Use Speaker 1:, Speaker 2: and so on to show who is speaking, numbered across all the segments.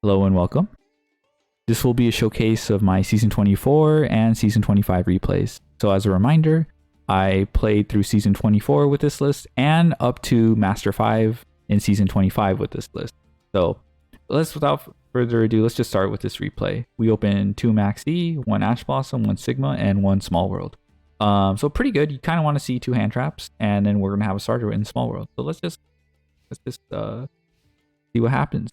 Speaker 1: Hello and welcome. This will be a showcase of my Season 24 and Season 25 replays. So as a reminder, I played through Season 24 with this list and up to Master 5 in Season 25 with this list. So without further ado, let's just start with this replay. We opened 2 Max E, 1 Ash Blossom, 1 Sigma, and 1 Small World. So pretty good. You kind of want to see 2 Handtraps, and then we're going to have a starter in Small World. So let's just see what happens.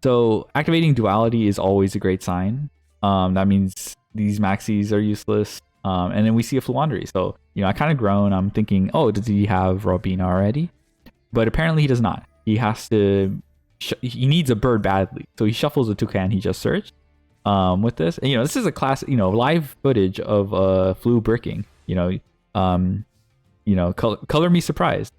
Speaker 1: So activating duality is always a great sign. That means these maxis are useless. And then we see a Floowandereeze. So, I kind of groan. I'm thinking, oh, does he have Robina already? But apparently he does not. He has to, he needs a bird badly. So he shuffles a toucan he just searched with this. And, this is a classic, live footage of Flu bricking. Color me surprised.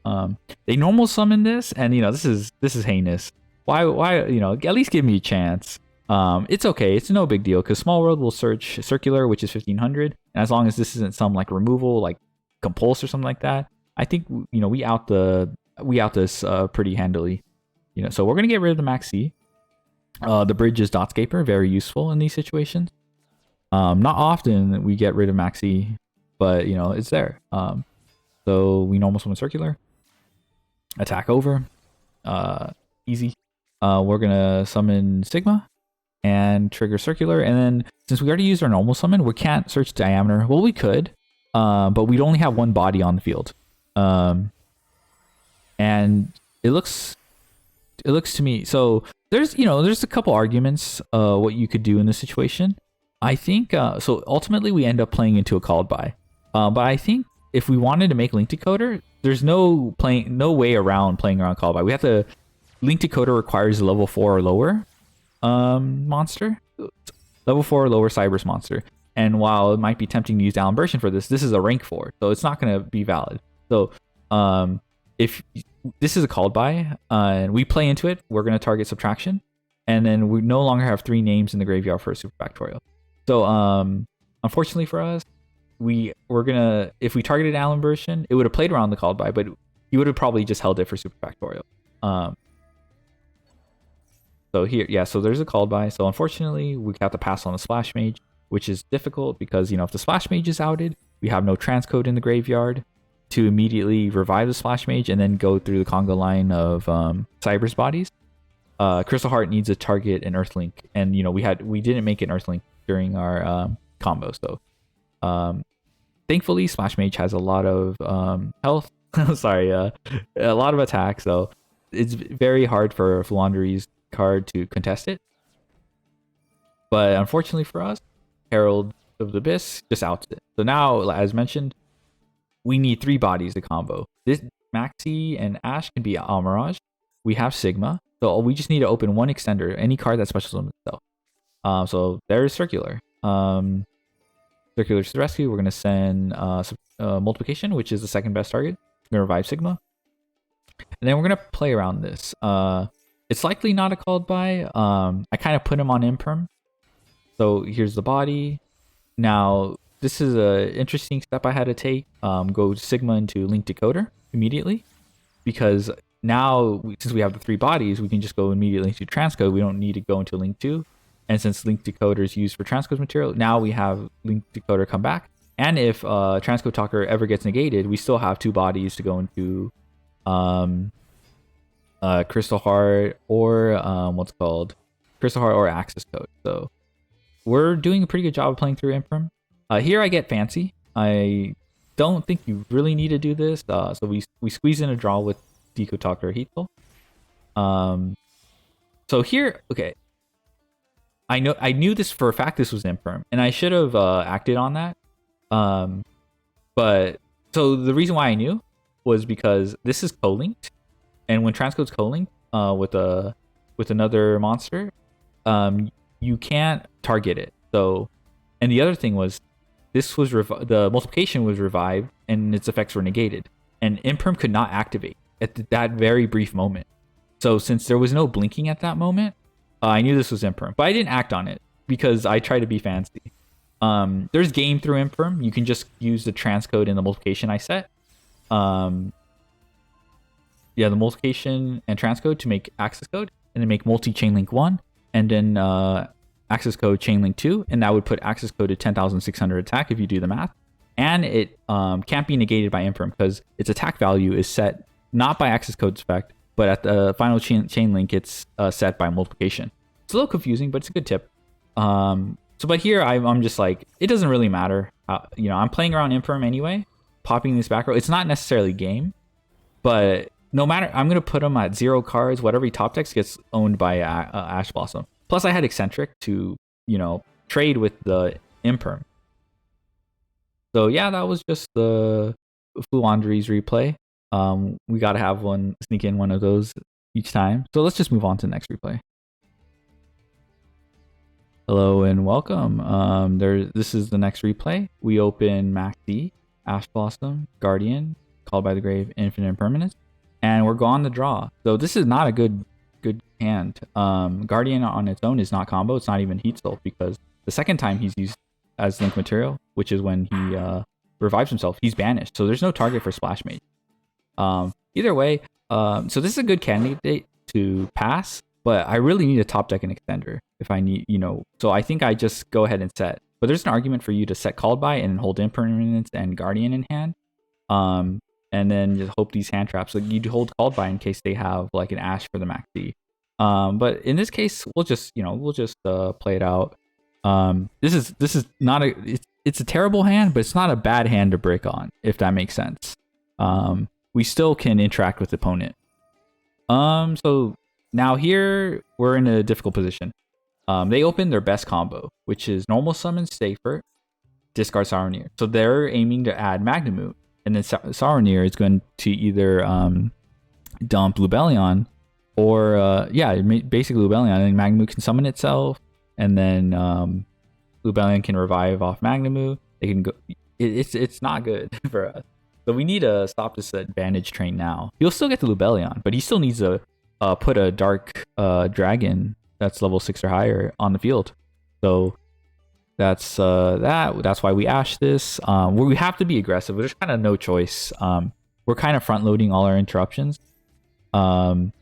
Speaker 1: They normal summon this, and this is heinous. Why at least give me a chance. It's okay, it's no big deal because Small World will search Circular, which is 1500, and as long as this isn't some like removal like Compulse or something like that, I think we out this pretty handily. So we're gonna get rid of the Max C. The bridge is Dotscaper, very useful in these situations. Not often that we get rid of Max C, but it's there. So we normal summon Circular, attack over, easy. We're gonna summon Sigma and trigger Circular, and then since we already used our normal summon, we can't search Diameter. Well, we could, but we'd only have one body on the field. And it looks to me, so there's a couple arguments what you could do in this situation. I think so ultimately we end up playing into a called by, but I think if we wanted to make Link Decoder, there's no way around playing around called by. We have to. Link Decoder requires a level 4 or lower monster. Level 4 or lower Cyberse monster. And while it might be tempting to use Labrynth for this is a rank 4. So it's not going to be valid. So if this is a called by and we play into it, we're going to target Subtraction. And then we no longer have 3 names in the graveyard for a Super Factorial. So unfortunately for us, we're going to, if we targeted Labrynth, it would have played around the called by, but he would have probably just held it for Super Factorial. So here, so there's a called by. So unfortunately, we have to pass on the Splash Mage, which is difficult because, if the Splash Mage is outed, we have no transcode in the graveyard to immediately revive the Splash Mage and then go through the conga line of Cyberse bodies. Crystal Heart needs to target an Earthlink, and we didn't make an Earthlink during our combo. So thankfully, Splash Mage has a lot of health. Sorry, a lot of attack. So it's very hard for Floowandereeze card to contest it, but unfortunately for us, Herald of the Abyss just outs it. So now, as mentioned, we need 3 bodies to combo. This Maxi and Ash can be Almirage. We have Sigma, so we just need to open 1 extender, any card that special summons itself. So there's Circular. Circular to the rescue. We're gonna send Multiplication, which is the second best target. We're gonna revive Sigma, and then we're gonna play around this. It's likely not a called by. I kind of put him on Imperm. So here's the body. Now, this is an interesting step I had to take. Go Sigma into Link Decoder immediately. Because now, since we have the 3 bodies, we can just go immediately into Transcode. We don't need to go into Link 2. And since Link Decoder is used for Transcode material, now we have Link Decoder come back. And if Transcode Talker ever gets negated, we still have 2 bodies to go into Crystal Heart or Crystal Heart or Access Code. So we're doing a pretty good job of playing through Imperm. Here I get fancy. I don't think you really need to do this. So we squeeze in a draw with Deco Talker or Heathful. So here, okay. I knew this for a fact. This was Imperm, and I should have acted on that. But so the reason why I knew was because this is co-linked. And when Transcode's co-linked with another monster, you can't target it. So, and the other thing was, this was the multiplication was revived and its effects were negated, and Imperm could not activate at that very brief moment. So since there was no blinking at that moment, I knew this was Imperm, but I didn't act on it because I try to be fancy. There's game through Imperm. You can just use the transcode in the multiplication I set. The multiplication and transcode to make access code, and then make multi-chain link 1. and then access code chainlink 2, and that would put access code to 10,600 attack if you do the math. And it can't be negated by imperm because its attack value is set not by access code's effect, but at the final chain link, it's set by multiplication. It's a little confusing, but it's a good tip. But here I'm just like, it doesn't really matter. I'm playing around imperm anyway, popping this back row. It's not necessarily game, but no matter, I'm going to put them at 0 cards. Whatever he top decks gets owned by Ash Blossom. Plus I had Eccentric to, trade with the imperm. So yeah, that was just the Floowandereeze replay. We got to sneak in one of those each time. So let's just move on to the next replay. Hello and welcome. This is the next replay. We open Maxi, Ash Blossom, Guardian, Called by the Grave, Infinite Impermanence, and we're gone to draw. So this is not a good hand. Guardian on its own is not combo. It's not even Heat Soul because the second time he's used as link material, which is when he revives himself, he's banished. So there's no target for Splash Mage. Either way, so this is a good candidate to pass, but I really need a top deck and extender if I need, so I think I just go ahead and set. But there's an argument for you to set Called by and hold Impermanence and Guardian in hand. And then just hope these hand traps, like you hold Called by in case they have like an Ash for the Maxi. But in this case, we'll just play it out. This is not it's a terrible hand, but it's not a bad hand to brick on, if that makes sense. We still can interact with the opponent. So now here we're in a difficult position. They open their best combo, which is normal summon Safer, discard Saronir. So they're aiming to add Magnemute, and then Saronir is going to either dump Lubellion, or basically Lubellion, and Magnemute can summon itself, and then Lubellion can revive off Magnemute. They can go. It's not good for us. So we need to stop this advantage train now. He'll still get the Lubellion, but he still needs to put a Dark Dragon that's level 6 or higher on the field. So that's that's why we ash this. We have to be aggressive. There's kind of no choice. We're kind of front loading all our interruptions. But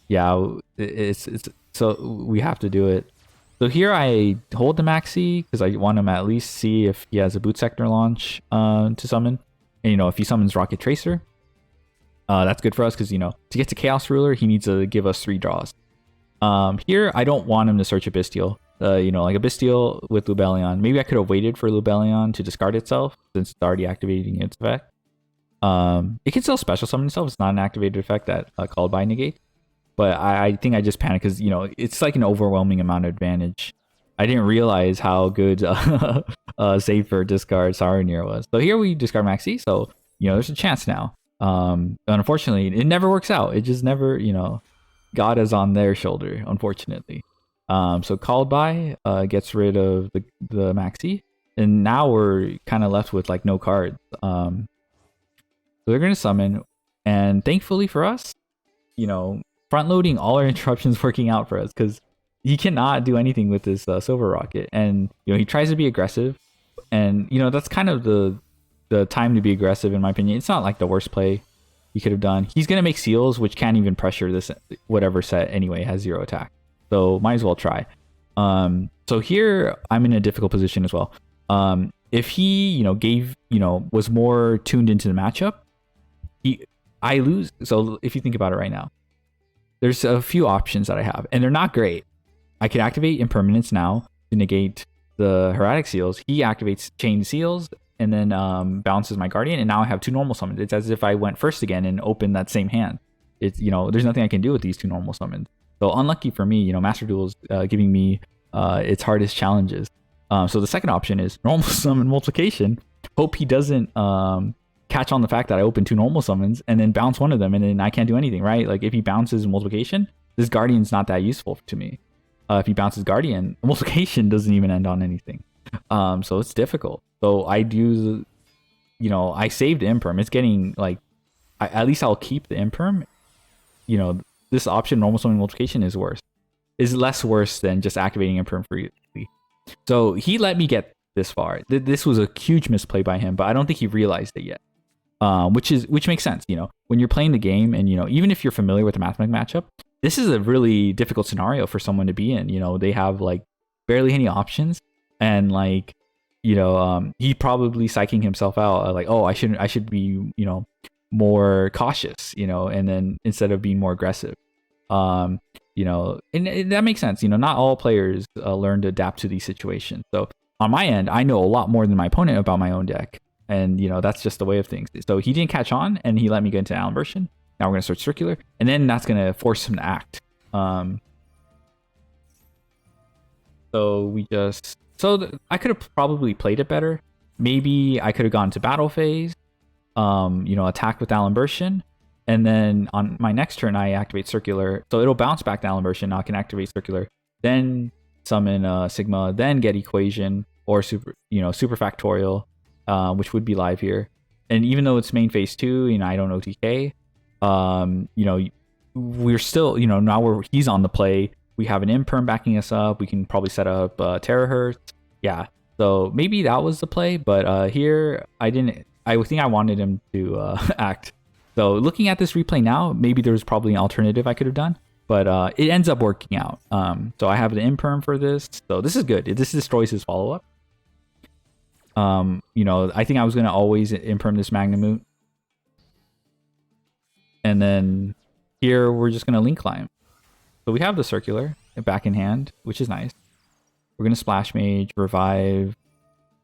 Speaker 1: yeah, it's so we have to do it. So here I hold the Maxi because I want him to at least see if he has a Boot Sector launch to summon. And if he summons Rocket Tracer, that's good for us because to get to Chaos Ruler, he needs to give us 3 draws. Here I don't want him to search a Bestial. Like a Bestial with Lubellion. Maybe I could have waited for Lubellion to discard itself since it's already activating its effect. It can still special summon itself. It's not an activated effect that Called by negate. But I think I just panicked because, it's like an overwhelming amount of advantage. I didn't realize how good Safer discard Saronir was. So here we discard Maxi. So, there's a chance now. Unfortunately, it never works out. It just never, God is on their shoulder, unfortunately. So Called by gets rid of the Maxi. And now we're kind of left with like no cards. So they're going to summon. And thankfully for us, front loading all our interruptions working out for us because he cannot do anything with this Silver Rocket. And he tries to be aggressive, and that's kind of the time to be aggressive in my opinion. It's not like the worst play he could have done. He's gonna make seals, which can't even pressure this whatever set anyway, has 0 attack, so might as well try. So here I'm in a difficult position as well. If he was more tuned into the matchup, I lose. So if you think about it right now, there's a few options that I have, and they're not great. I can activate Impermanence now to negate the Hermetic Seals. He activates Chain Seals and then bounces my Guardian, and now I have 2 normal summons. It's as if I went first again and opened that same hand. It's there's nothing I can do with these 2 normal summons. So unlucky for me, Master Duel's giving me its hardest challenges. So the second option is normal summon multiplication. Hope he doesn't catch on the fact that I opened 2 normal summons and then bounce one of them, and then I can't do anything, right? Like if he bounces multiplication, this Guardian's not that useful to me. If he bounces Guardian, multiplication doesn't even end on anything. So it's difficult. So I do, I saved Imperm. It's getting like, at least I'll keep the Imperm. This option, normal summon multiplication, is less worse than just activating Imperm freely. So he let me get this far. This was a huge misplay by him, but I don't think he realized it yet. Which makes sense. When you're playing the game, and even if you're familiar with the Mathmech matchup, this is a really difficult scenario for someone to be in. You know, they have like barely any options, and like, you know, he probably psyching himself out like, oh, I should be, you know, more cautious, you know, and then instead of being more aggressive. You know, and that makes sense. You know, not all players learn to adapt to these situations. So on my end, I know a lot more than my opponent about my own deck, and you know, that's just the way of things. So he didn't catch on, and he let me get into Allen version. Now we're gonna search circular, and then that's gonna force him to act. So I could have probably played it better. Maybe I could have gone to battle phase, you know, attack with Allen version. And then on my next turn, I activate Circular. So it'll bounce back to Allen version. Now I can activate Circular, then summon Sigma, then get Equation or Super Factorial, which would be live here. And even though it's main phase 2, you know, I don't OTK. You know, we're still, you know, now he's on the play. We have an Imperm backing us up. We can probably set up Terahertz. Yeah. So maybe that was the play, but here I think I wanted him to act. So looking at this replay now, maybe there was probably an alternative I could have done, but it ends up working out. So I have the Imperm for this. So this is good. This destroys his follow-up. You know, I think I was going to always Imperm this Magnamute. And then here we're just going to Link Climb. So we have the Circular back in hand, which is nice. We're going to Splash Mage, Revive.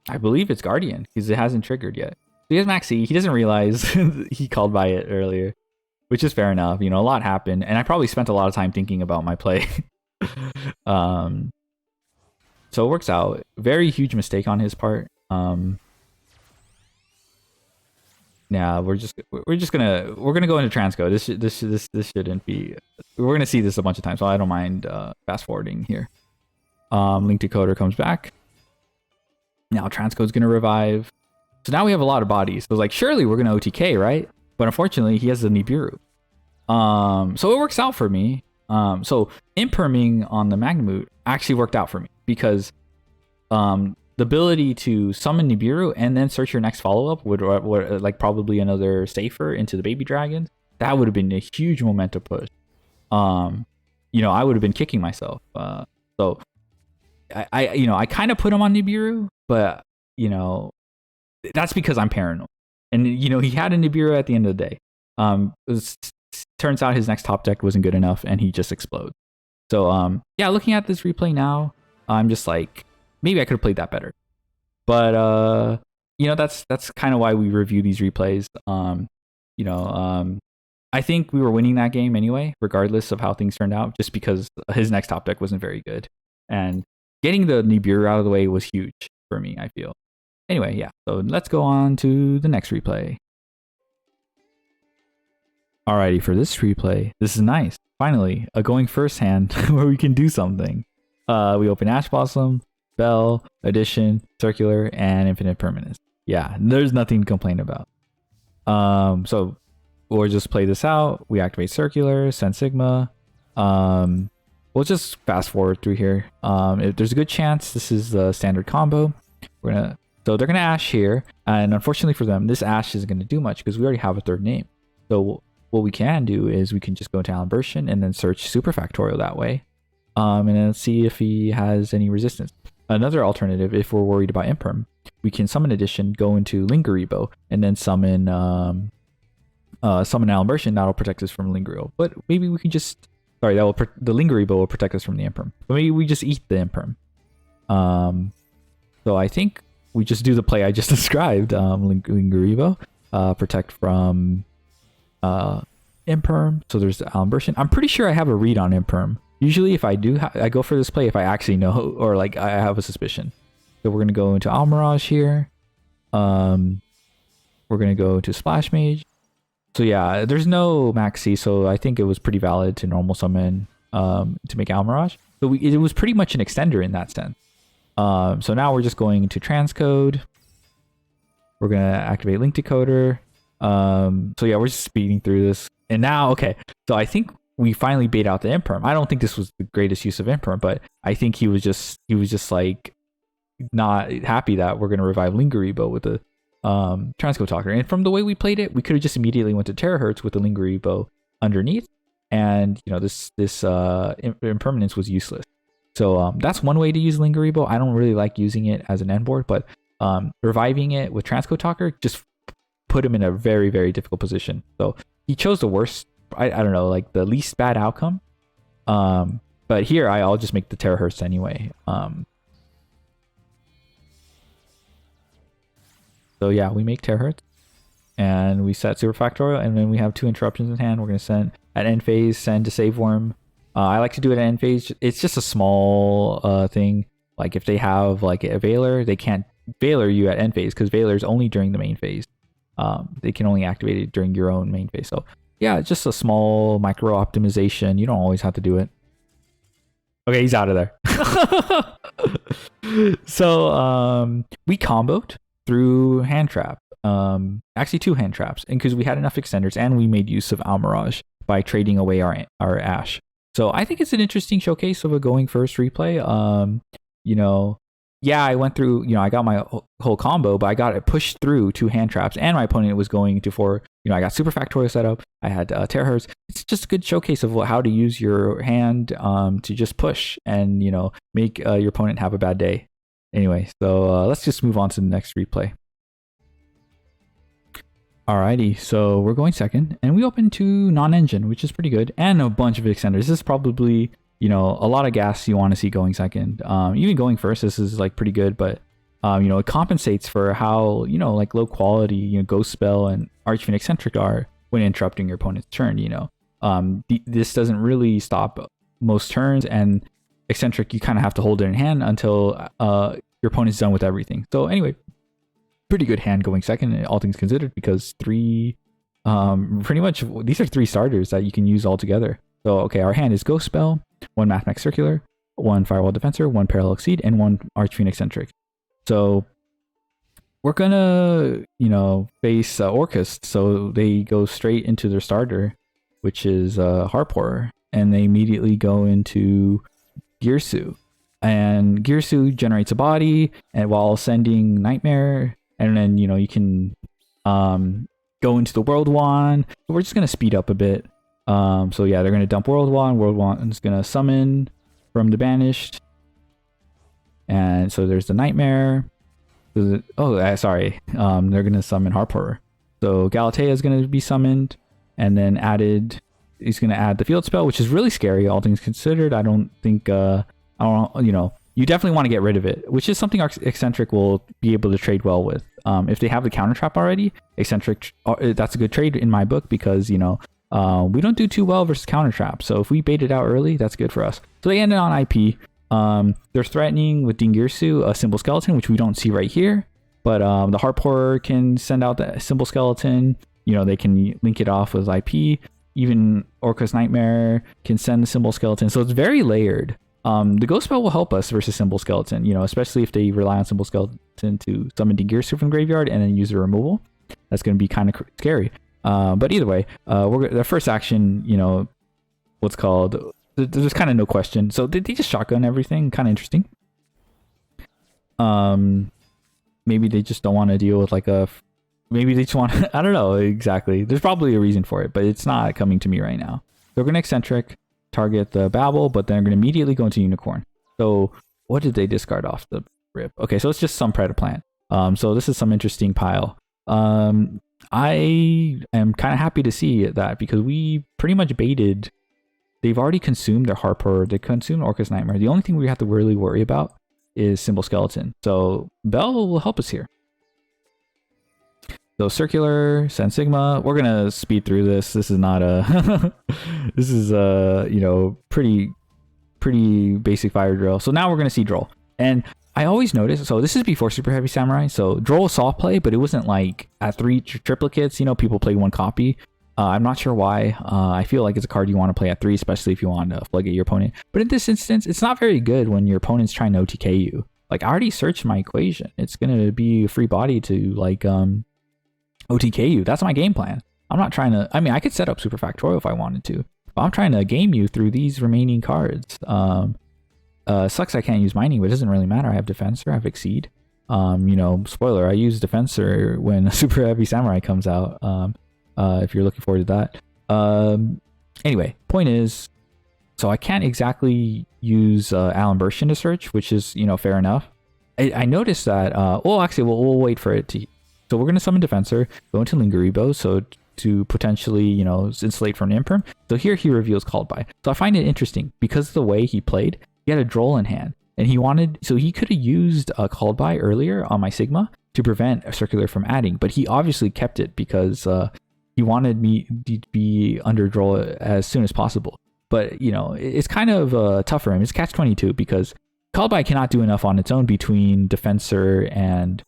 Speaker 1: I believe it's Guardian because it hasn't triggered yet. So he has Max C. He doesn't realize he called by it earlier, which is fair enough. You know, a lot happened, and I probably spent a lot of time thinking about my play. So it works out. Very huge mistake on his part. Yeah, we're gonna go into transcode. This shouldn't be. We're gonna see this a bunch of times, so I don't mind fast forwarding here. Link Decoder comes back. Now transcode's gonna revive. So now we have a lot of bodies. So like, surely we're gonna OTK, right? But unfortunately, he has the Nibiru. So it works out for me. So imperming on the Magnamute actually worked out for me because the ability to summon Nibiru and then search your next follow-up would like probably another Safer into the Baby Dragon. That would have been a huge momentum push. You know, I would have been kicking myself. So I kind of put him on Nibiru, but you know, that's because I'm paranoid. And you know, he had a Nibiru at the end of the day. Turns out his next top deck wasn't good enough, and he just explodes. So yeah, looking at this replay now, I'm just like, maybe I could have played that better. But you know, that's kind of why we review these replays. You know, I think we were winning that game anyway, regardless of how things turned out, just because his next top deck wasn't very good. And getting the Nibiru out of the way was huge for me, I feel. Anyway, yeah, so let's go on to the next replay. Alrighty, for this replay, this is nice. Finally, a going first hand where we can do something. We open Ash Blossom, Bell, Addition, Circular, and Infinite Permanence. Yeah, there's nothing to complain about. So we'll just play this out. We activate Circular, send Sigma. We'll just fast forward through here. If there's a good chance this is the standard combo. So they're gonna Ash here, and unfortunately for them, this Ash isn't gonna do much because we already have a third name. So what we can do is we can just go into Allen version and then search Super Factorial that way, and then see if he has any resistance. Another alternative, if we're worried about Imperm, we can summon Addition, go into Lingeribo, and then summon Allen version. That'll protect us from Lingeribo. But maybe we can just the Lingeribo will protect us from the Imperm. But maybe we just eat the Imperm. So I think we just do the play I just described. Lingeribo, protect from Imperm. So there's the Allen version. I'm pretty sure I have a read on Imperm. Usually if I do, I go for this play if I actually know, or like I have a suspicion. So we're going to go into Almirage here. We're going to go to Splash Mage. So yeah, there's no Maxi, so I think it was pretty valid to normal summon to make Almirage. So it was pretty much an extender in that sense. So now we're just going to transcode. We're going to activate Link Decoder. So yeah, we're just speeding through this. And now, okay, so I think we finally bait out the Imperm. I don't think this was the greatest use of Imperm, but I think he was just like not happy that we're going to revive Lingeribo with the Transcode Talker. And from the way we played it, we could have just immediately went to Terahertz with the Lingeribo underneath. and you know this impermanence was useless. So that's one way to use Lingeribo. I don't really like using it as an end board, but reviving it with Transcode Talker just put him in a very, very difficult position. So he chose the worst, I don't know, like the least bad outcome. But here I'll just make the terahertz anyway. So yeah, we make terahertz and we set super factorial, and then we have 2 interruptions in hand. We're going to send at end phase, send to save worm. I like to do it at end phase. It's just a small thing. Like if they have like a Veiler, they can't Veiler you at end phase because Veiler is only during the main phase. They can only activate it during your own main phase. So yeah, it's just a small micro optimization. You don't always have to do it. Okay, he's out of there. So we comboed through Handtrap. Actually 2 Handtraps, and because we had enough extenders and we made use of Almirage by trading away our Ash. So I think it's an interesting showcase of a going first replay. You know, yeah, I went through, you know, I got my whole combo, but I got it pushed through 2 Handtraps, and my opponent was going to 4. You know, I got super factorial set up. I had terahertz. It's just a good showcase of how to use your hand to just push and, you know, make your opponent have a bad day. Anyway, so let's just move on to the next replay. Alrighty, so we're going second, and we open to non-engine, which is pretty good, and a bunch of extenders. This is probably, you know, a lot of gas you want to see going second. Even going first, this is like pretty good, but you know, it compensates for how, you know, like low quality, you know, Ghost Spell and Archfiend Eccentric are when interrupting your opponent's turn. You know, this doesn't really stop most turns, and Eccentric you kind of have to hold it in hand until your opponent's done with everything. So anyway, pretty good hand going second, all things considered, because 3 pretty much these are 3 starters that you can use all together. So okay, our hand is Ghost Spell, 1 Mathmech Circular, 1 Firewall Defensor, 1 Parallel Exceed, and 1 Archfiend Eccentric. So we're gonna, you know, face Orcust, so they go straight into their starter, which is Harp Horror, and they immediately go into Girsu, and Girsu generates a body, and while sending Nightmare. And then, you know, you can go into the World Wand. We're just going to speed up a bit. So yeah, they're going to dump World Wand. World Wand is going to summon from the Banished. And so there's the Nightmare. Sorry. They're going to summon Harp Horror. So Galatea is going to be summoned. And then he's going to add the Field Spell, which is really scary, all things considered. I don't think, you know, you definitely want to get rid of it, which is something Eccentric will be able to trade well with. If they have the counter trap already, Eccentric, that's a good trade in my book, because, you know, we don't do too well versus counter trap. So if we bait it out early, that's good for us. So they ended on IP. They're threatening with Dingirsu a Symbol Skeleton, which we don't see right here. But the Harp Horror can send out the Symbol Skeleton. You know, they can link it off with IP. Even Orcust Nightmare can send the Symbol Skeleton. So it's very layered. The Ghost Spell will help us versus Symbol Skeleton, you know, especially if they rely on Symbol Skeleton to summon Dingirsu from the graveyard and then use the removal. That's going to be kind of scary. But either way, the first action, you know, what's called, there's kind of no question. So they just shotgun everything, kind of interesting. Maybe they just don't want to deal with like maybe they just want to, I don't know exactly. There's probably a reason for it, but it's not coming to me right now. So we're going to Eccentric, target the Babel, but then they're going to immediately go into Unicorn. So what did they discard off the rip? Okay, so it's just some Predaplant. So this is some interesting pile. I am kind of happy to see that, because we pretty much baited. They've already consumed their Harper. They consumed Orcust Nightmare. The only thing we have to really worry about is Symbol Skeleton. So Bell will help us here. So Circular, Send Sigma. We're gonna speed through this. This is not a this is you know, pretty basic fire drill. So now we're gonna see Droll. And I always notice, so this is before Super Heavy Samurai. So Droll soft play, but it wasn't like at 3 triplicates, you know, people play 1 copy. I'm not sure why. I feel like it's a card you want to play at 3, especially if you want to floodgate your opponent. But in this instance, it's not very good when your opponent's trying to OTK you. Like, I already searched my equation. It's gonna be a free body to like OTK you. That's my game plan. I'm not trying to, I mean, I could set up Super Factorial if I wanted to, but I'm trying to game you through these remaining cards. Sucks I can't use Mining, but it doesn't really matter. I have Defensor, I have Exceed. You know, spoiler, I use Defensor when Super Heavy Samurai comes out. If you're looking forward to that. Anyway, point is, so I can't exactly use Alan Burstyn to search, which is, you know, fair enough. I noticed that, well, actually, we'll wait for it to... So we're going to summon Defensor, go into Lingerebo, so to potentially, you know, insulate from an Imperm. So here he reveals Called By. So I find it interesting, because of the way he played, he had a Droll in hand. And he wanted... So he could have used a Called By earlier on my Sigma to prevent a Circular from adding. But he obviously kept it because he wanted me to be under Droll as soon as possible. But, you know, it's kind of tough for him. It's catch-22 because Called By cannot do enough on its own between Defensor and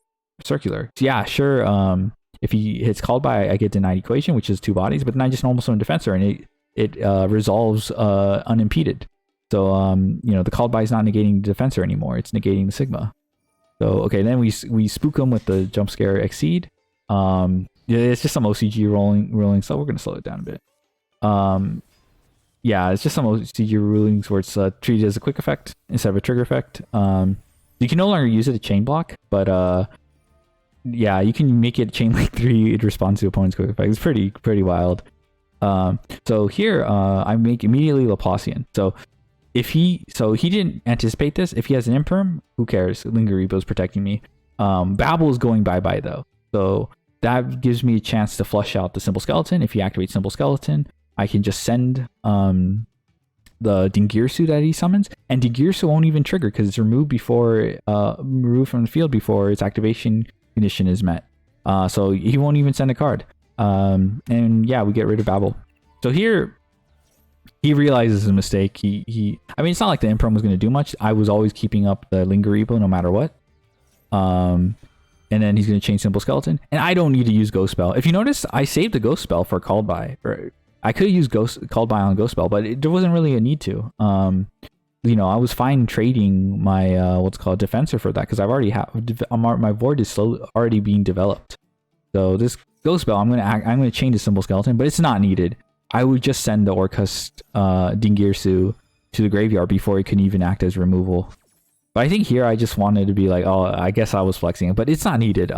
Speaker 1: Circular. So yeah, sure, if he hits Called By, I get Denied Equation, which is 2 bodies, but then I just normal summon Defensor and it resolves unimpeded. So, you know, the Called By is not negating the Defensor anymore. It's negating the Sigma. So, okay, then we spook him with the Jump Scare Exceed. Yeah, it's just some OCG rolling, so we're going to slow it down a bit. Yeah, it's just some OCG rulings where it's treated as a quick effect instead of a trigger effect. You can no longer use it to chain block, but yeah, you can make it chain link 3 in response to opponent's quick effect. It's pretty wild. So here, I make immediately Laplacian. So he didn't anticipate this. If he has an Imperm, who cares? Lingerebo's protecting me. Babble is going bye-bye though. So that gives me a chance to flush out the Simple Skeleton. If he activates Simple Skeleton, I can just send the Dingirsu that he summons, and Dingirsu won't even trigger because it's removed from the field before its activation condition is met. So he won't even send a card. And yeah, we get rid of Babble. So here he realizes his mistake. I mean, it's not like the Imperm was going to do much. I was always keeping up the Lingerebo no matter what. And then he's going to change Simple Skeleton, and I don't need to use Ghost Spell. If you notice, I saved the Ghost Spell for Called By. I could have used Called By on Ghost Spell, but there wasn't really a need to. You know, I was fine trading my what's called Defensor for that because I've already my board is already being developed. So this Ghost Spell, I'm gonna change the Simple Skeleton, but it's not needed. I would just send the Orcust Dingirsu to the graveyard before it can even act as removal. But I think here I just wanted to be like, oh, I guess I was flexing it, but it's not needed.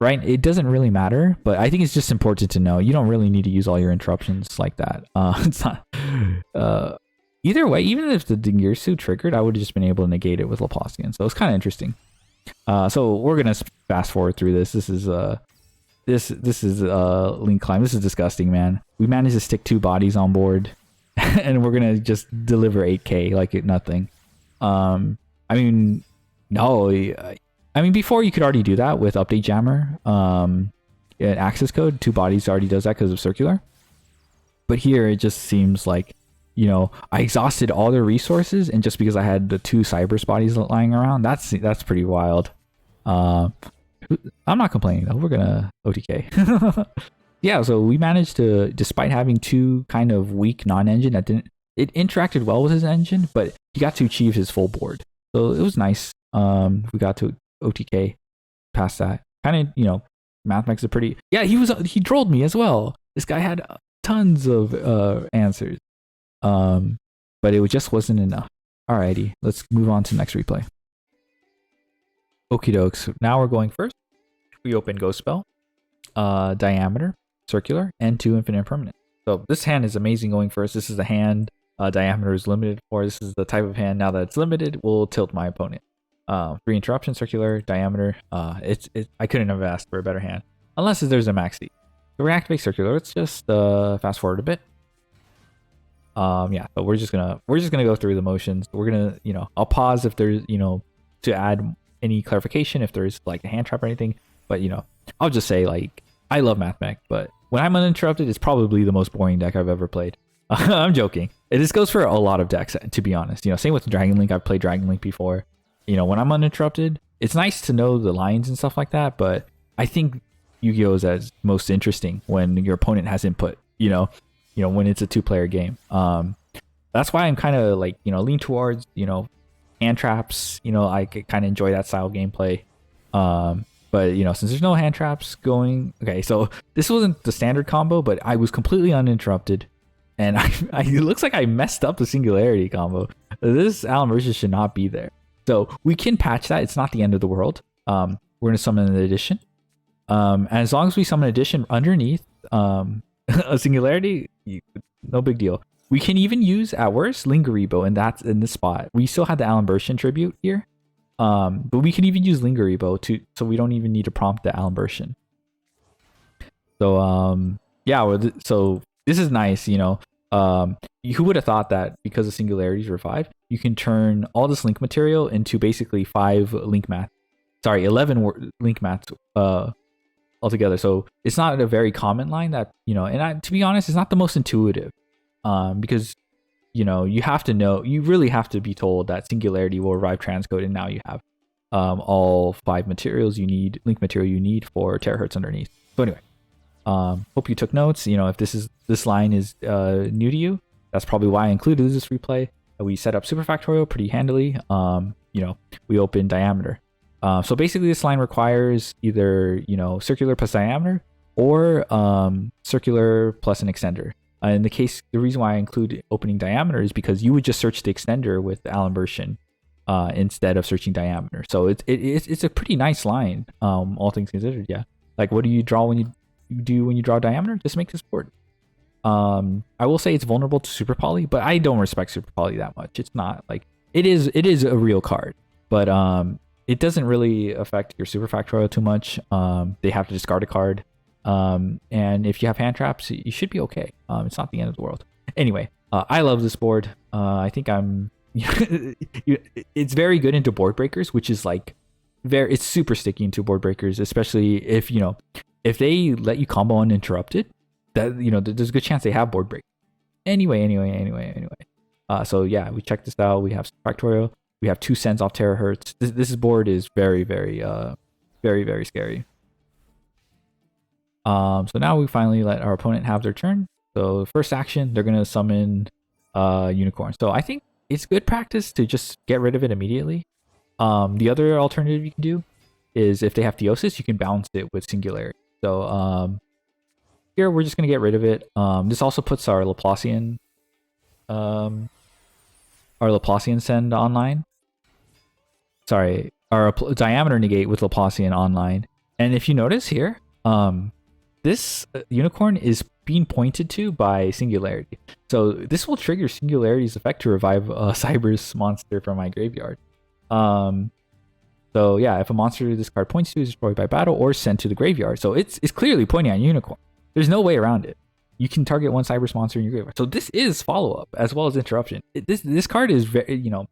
Speaker 1: Right? It doesn't really matter, but I think it's just important to know. You don't really need to use all your interruptions like that. It's not. Either way, even if the Dingirsu triggered, I would have just been able to negate it with Laplacian. So it's kind of interesting. So we're gonna fast forward through this. This is Link Climb. This is disgusting, man. We managed to stick 2 bodies on board, and we're gonna just deliver 8K like it nothing. I mean, no. I mean, before you could already do that with Update Jammer. Access code, 2 bodies already does that because of Circular. But here it just seems like, you know, I exhausted all their resources, and just because I had the 2 Cybers bodies lying around, that's pretty wild. I'm not complaining though. We're gonna OTK. Yeah, so we managed to, despite having 2 kind of weak non-engine it interacted well with his engine, but he got to achieve his full board. So it was nice. We got to OTK past that. Kind of, you know, Mathmech's a pretty... Yeah, he trolled me as well. This guy had tons of answers. But it just wasn't enough. Alrighty, let's move on to the next replay. Okie dokes. So now we're going first. We open Ghost Spell, Diameter, Circular, and 2 Infinite Permanent. So this hand is amazing going first. This is the hand Diameter is limited for. This is the type of hand now that it's limited will tilt my opponent. 3 Interruption, Circular, Diameter. I couldn't have asked for a better hand unless there's a maxi. So reactivate Circular. Let's just fast forward a bit. Yeah, so we're just gonna go through the motions. We're gonna, you know, I'll pause if there's, you know, to add any clarification if there's like a hand trap or anything. But, you know, I'll just say, like, I love Mathmech, but when I'm uninterrupted, it's probably the most boring deck I've ever played. I'm joking. This goes for a lot of decks, to be honest. You know, same with Dragon Link. I've played Dragon Link before. You know, when I'm uninterrupted, it's nice to know the lines and stuff like that, but I think Yu-Gi-Oh! Is as most interesting when your opponent has input, you know, when it's a 2-player game. That's why I'm kind of like, you know, lean towards, you know, hand traps. You know, I kind of enjoy that style of gameplay. But, you know, since there's no hand traps going... Okay, so this wasn't the standard combo, but I was completely uninterrupted. And it looks like I messed up the Singularity combo. This Alan Burstyn should not be there. So we can patch that. It's not the end of the world. We're going to summon an Addition. And as long as we summon Addition underneath a Singularity, no big deal. We can even use at worst Lingerebo, and that's in this spot. We still have the Alan tribute here, but we can even use Lingerebo to, so we don't even need to prompt the Alan. So yeah, so this is nice, you know. Who would have thought that because of singularities revived, you can turn all this link material into basically 11 link mats altogether. So it's not a very common line that, you know, and to be honest, it's not the most intuitive, because, you know, you really have to be told that singularity will revive transcode, and now you have all 5 materials you need, link material you need for terahertz underneath. So anyway, hope you took notes. You know, if this line is new to you, that's probably why I included this replay. We set up superfactorial pretty handily. You know, we open diameter. So basically this line requires either, you know, circular plus diameter or circular plus an extender. In the reason why I include opening diameter is because you would just search the extender with Allen instead of searching diameter. So it's a pretty nice line, all things considered. Yeah, like what do you draw when you draw diameter? Just make this board. I will say it's vulnerable to super poly, but I don't respect super poly that much. It's not like it is a real card, but it doesn't really affect your superfactorial too much. They have to discard a card, and if you have Handtraps, you should be okay. It's not the end of the world. Anyway, I love this board. I think it's very good into board breakers, which is like it's super sticky into board breakers, especially if, you know, if they let you combo uninterrupted, that, you know, there's a good chance they have board break. Anyway. So yeah, we checked this out. We have factorial. We have 2 cents off terahertz. This board is very, very scary. So now we finally let our opponent have their turn. So first action, they're gonna summon unicorn. So I think it's good practice to just get rid of it immediately. The other alternative you can do is if they have Theosis, you can balance it with singularity. So here we're just gonna get rid of it. This also puts our Laplacian send online. Sorry, our diameter negate with Laplacian online. And if you notice here, this unicorn is being pointed to by singularity. So this will trigger singularity's effect to revive a Cyber's monster from my graveyard. So yeah, if a monster this card points to is destroyed by battle or sent to the graveyard. So it's clearly pointing at unicorn. There's no way around it. You can target one Cyber's monster in your graveyard. So this is follow-up as well as interruption. This card is very, you know,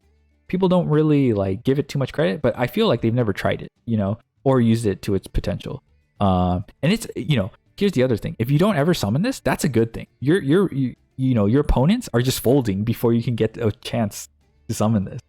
Speaker 1: people don't really like give it too much credit, but I feel like they've never tried it, you know, or used it to its potential. And it's, you know, here's the other thing. If you don't ever summon this, that's a good thing. You know, your opponents are just folding before you can get a chance to summon this.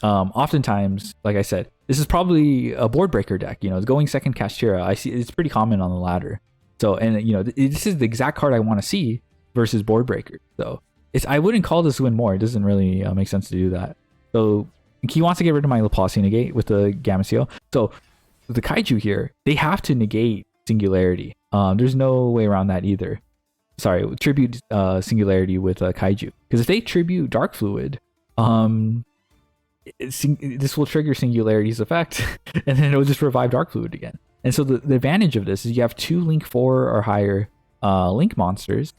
Speaker 1: Oftentimes, like I said, this is probably a board breaker deck. You know, it's going second Kashtira. I see it's pretty common on the ladder. So, and you know, this is the exact card I want to see versus board breaker. So I wouldn't call this win more. It doesn't really make sense to do that. So he wants to get rid of my Laplacian negate with the Gamma Seal. So the Kaiju here, they have to negate singularity. There's no way around that either. Sorry, tribute singularity with Kaiju. Because if they tribute Dark Fluid, this will trigger singularity's effect, and then it will just revive Dark Fluid again. And so the advantage of this is you have 2 Link 4 or higher Link monsters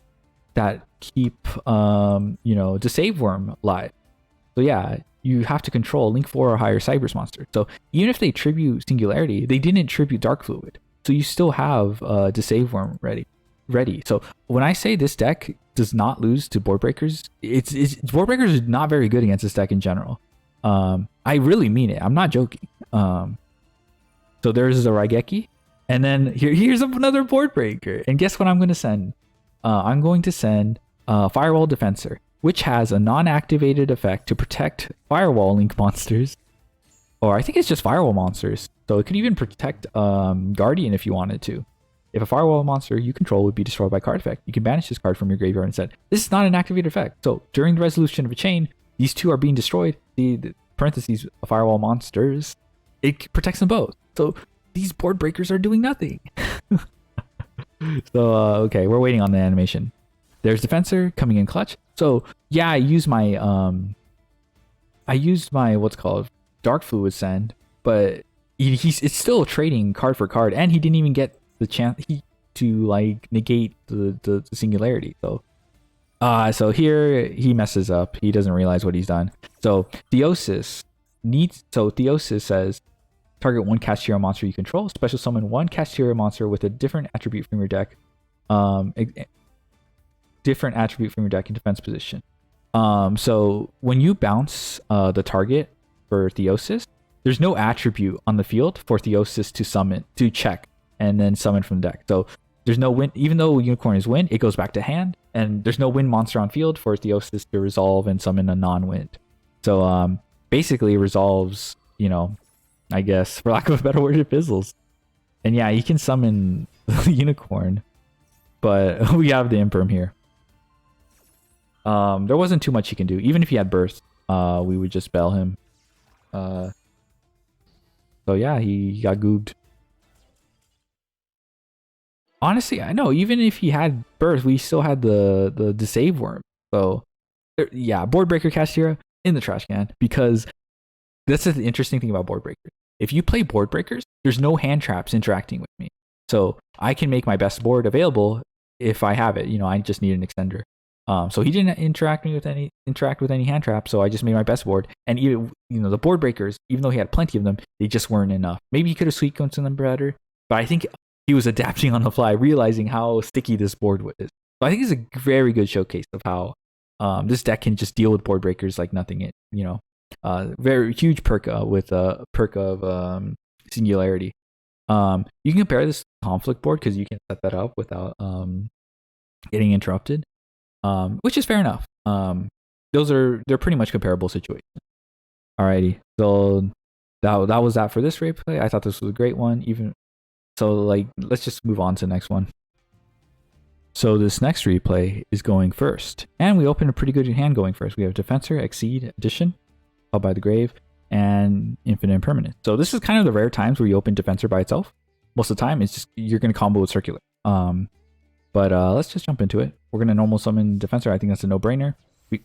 Speaker 1: that keep, you know, the Save Worm live. So yeah, you have to control Link 4 or higher Cyber's monster. So even if they tribute Singularity, they didn't tribute Dark Fluid. So you still have the Save Worm ready. So when I say this deck does not lose to board breakers, board breakers is not very good against this deck in general. I really mean it. I'm not joking. So there's a Raigeki, and then here's another board breaker. And guess what I'm going to send? I'm going to send Firewall Defensor, which has a non-activated effect to protect Firewall Link monsters. Or I think it's just Firewall monsters. So it could even protect Guardian if you wanted to. If a Firewall monster you control would be destroyed by card effect, you can banish this card from your graveyard instead. This is not an activated effect. So during the resolution of a chain, these 2 are being destroyed. The parentheses Firewall monsters, it protects them both. So these board breakers are doing nothing. So okay, we're waiting on the animation. There's Defensor coming in clutch. So yeah, I used my what's called Dark Fluid Send, but it's still trading card for card, and he didn't even get the chance. to like negate the singularity. So here he messes up. He doesn't realize what he's done. So Theosis says target one Kashtira monster you control. Special summon one Kashtira monster with a different attribute from your deck. Different attribute from your deck in defense position. So when you bounce the target for Theosis, there's no attribute on the field for Theosis to check and then summon from the deck. So there's no win, even though Unicorn is wind, it goes back to hand, and there's no wind monster on field for Theosis to resolve and summon a non-wind. So basically it resolves, I guess, for lack of a better word, it fizzles. And yeah, you can summon Unicorn, but we have the Imperm here. There wasn't too much he can do. Even if he had Burst, we would just spell him. So yeah, he got goobed. Honestly, I know, even if he had Burst, we still had the Save Worm. So yeah, Board Breaker Kashtira in the trash can, because this is the interesting thing about Board Breakers. If you play Board Breakers, there's no Handtraps interacting with me. So I can make my best board available if I have it. I just need an extender. So he didn't interact with any Handtraps, so I just made my best board. And even the Board Breakers, even though he had plenty of them, they just weren't enough. Maybe he could have sequenced them better, but I think he was adapting on the fly, realizing how sticky this board is. So I think it's a very good showcase of how this deck can just deal with Board Breakers like nothing. Very huge perk with a perk of Singularity. You can compare this to Conflict board because you can set that up without getting interrupted, which is fair enough. They're pretty much comparable situations. Alrighty, so that was that for this replay. I thought this was a great one. Let's just move on to the next one. So this next replay is going first, and we open a pretty good hand going first. We have Defensor, Exceed, Addition, Held by the Grave, and Infinite Impermanence. So this is kind of the rare times where you open Defensor by itself. Most of the time, it's just you're going to combo with Circular. But let's just jump into it. We're going to normal summon Defensor. I think that's a no-brainer.